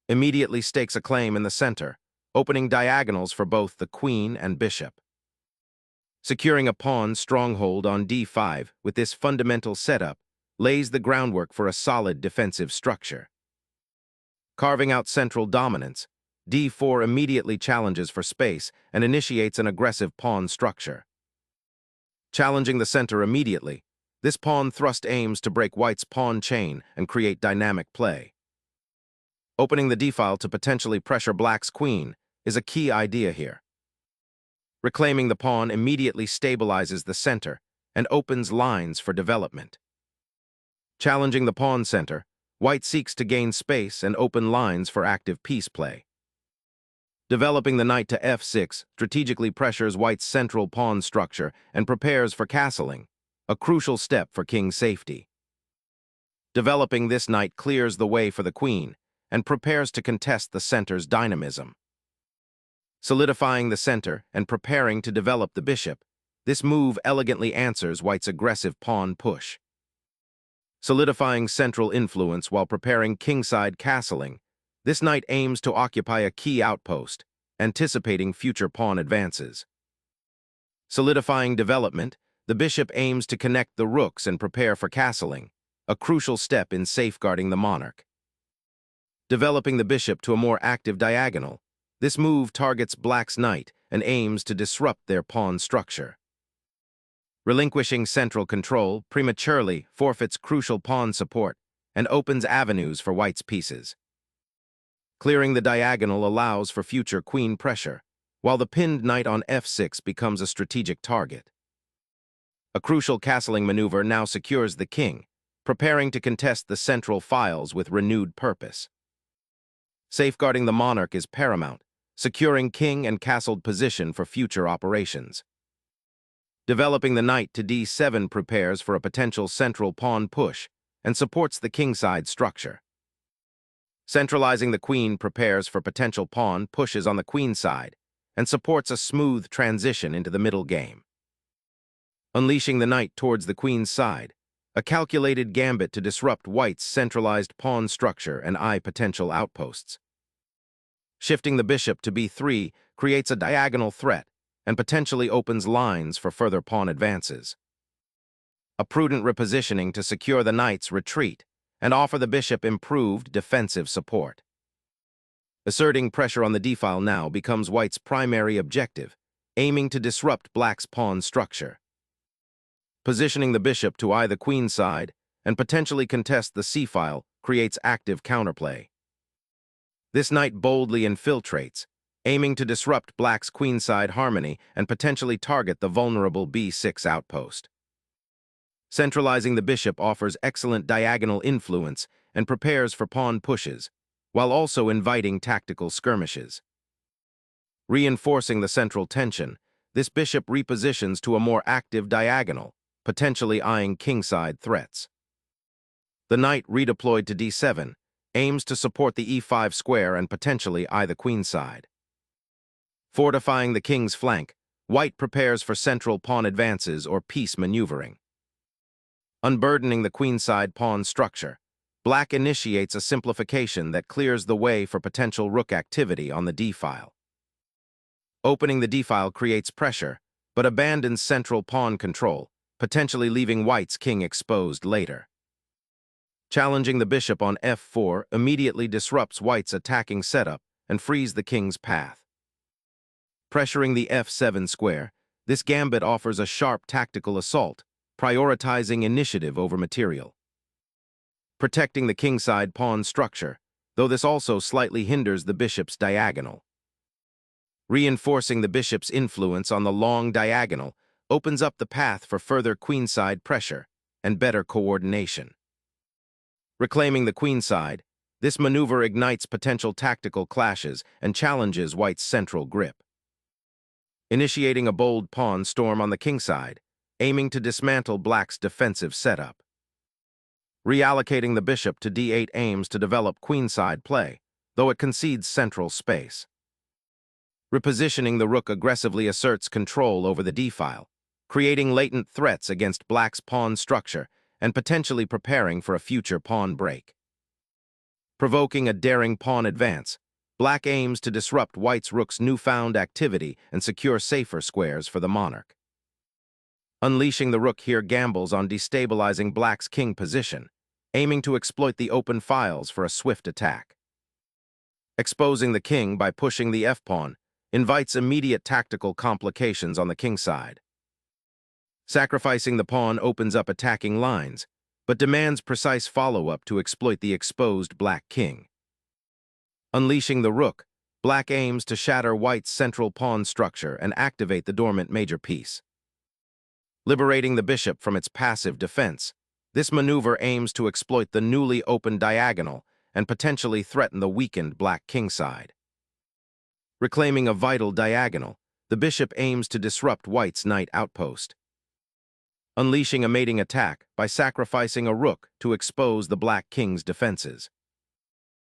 immediately stakes a claim in the center, opening diagonals for both the queen and bishop. Securing a pawn stronghold on d5 with this fundamental setup lays the groundwork for a solid defensive structure. Carving out central dominance, d4 immediately challenges for space and initiates an aggressive pawn structure. Challenging the center immediately, this pawn thrust aims to break white's pawn chain and create dynamic play. Opening the d-file to potentially pressure black's queen is a key idea here. Reclaiming the pawn immediately stabilizes the center and opens lines for development. Challenging the pawn center, white seeks to gain space and open lines for active piece play. Developing the knight to f6 strategically pressures white's central pawn structure and prepares for castling, a crucial step for king safety. Developing this knight clears the way for the queen and prepares to contest the center's dynamism. Solidifying the center and preparing to develop the bishop, this move elegantly answers white's aggressive pawn push. Solidifying central influence while preparing kingside castling, this knight aims to occupy a key outpost, anticipating future pawn advances. Solidifying development, the bishop aims to connect the rooks and prepare for castling, a crucial step in safeguarding the monarch. Developing the bishop to a more active diagonal, this move targets black's knight and aims to disrupt their pawn structure. Relinquishing central control prematurely forfeits crucial pawn support and opens avenues for white's pieces. Clearing the diagonal allows for future queen pressure, while the pinned knight on f6 becomes a strategic target. A crucial castling maneuver now secures the king, preparing to contest the central files with renewed purpose. Safeguarding the monarch is paramount, securing king and castled position for future operations. Developing the knight to d7 prepares for a potential central pawn push and supports the kingside structure. Centralizing the queen prepares for potential pawn pushes on the queen side and supports a smooth transition into the middle game. Unleashing the knight towards the queen's side, a calculated gambit to disrupt white's centralized pawn structure and potential outposts. Shifting the bishop to b3 creates a diagonal threat and potentially opens lines for further pawn advances. A prudent repositioning to secure the knight's retreat and offer the bishop improved defensive support. Asserting pressure on the d-file now becomes white's primary objective, aiming to disrupt black's pawn structure. Positioning the bishop to the queen side and potentially contest the c-file creates active counterplay. This knight boldly infiltrates, aiming to disrupt black's queenside harmony and potentially target the vulnerable b6 outpost. Centralizing the bishop offers excellent diagonal influence and prepares for pawn pushes, while also inviting tactical skirmishes. Reinforcing the central tension, this bishop repositions to a more active diagonal, potentially eyeing kingside threats. The knight redeployed to d7 aims to support the e5 square and potentially eye the queenside. Fortifying the king's flank, white prepares for central pawn advances or piece maneuvering. Unburdening the queenside pawn structure, black initiates a simplification that clears the way for potential rook activity on the d-file. Opening the d-file creates pressure, but abandons central pawn control, potentially leaving white's king exposed later. Challenging the bishop on f4 immediately disrupts white's attacking setup and frees the king's path. Pressuring the f7 square, this gambit offers a sharp tactical assault, prioritizing initiative over material. Protecting the kingside pawn structure, though this also slightly hinders the bishop's diagonal. Reinforcing the bishop's influence on the long diagonal opens up the path for further queenside pressure and better coordination. Reclaiming the queenside, this maneuver ignites potential tactical clashes and challenges white's central grip. Initiating a bold pawn storm on the kingside, aiming to dismantle black's defensive setup. Reallocating the bishop to d8 aims to develop queenside play, though it concedes central space. Repositioning the rook aggressively asserts control over the d-file, creating latent threats against black's pawn structure and potentially preparing for a future pawn break. Provoking a daring pawn advance, black aims to disrupt white's rook's newfound activity and secure safer squares for the monarch. Unleashing the rook here gambles on destabilizing black's king position, aiming to exploit the open files for a swift attack. Exposing the king by pushing the f-pawn invites immediate tactical complications on the king side. Sacrificing the pawn opens up attacking lines, but demands precise follow-up to exploit the exposed black king. Unleashing the rook, black aims to shatter white's central pawn structure and activate the dormant major piece. Liberating the bishop from its passive defense, this maneuver aims to exploit the newly opened diagonal and potentially threaten the weakened black king side. Reclaiming a vital diagonal, the bishop aims to disrupt white's knight outpost. Unleashing a mating attack by sacrificing a rook to expose the black king's defenses.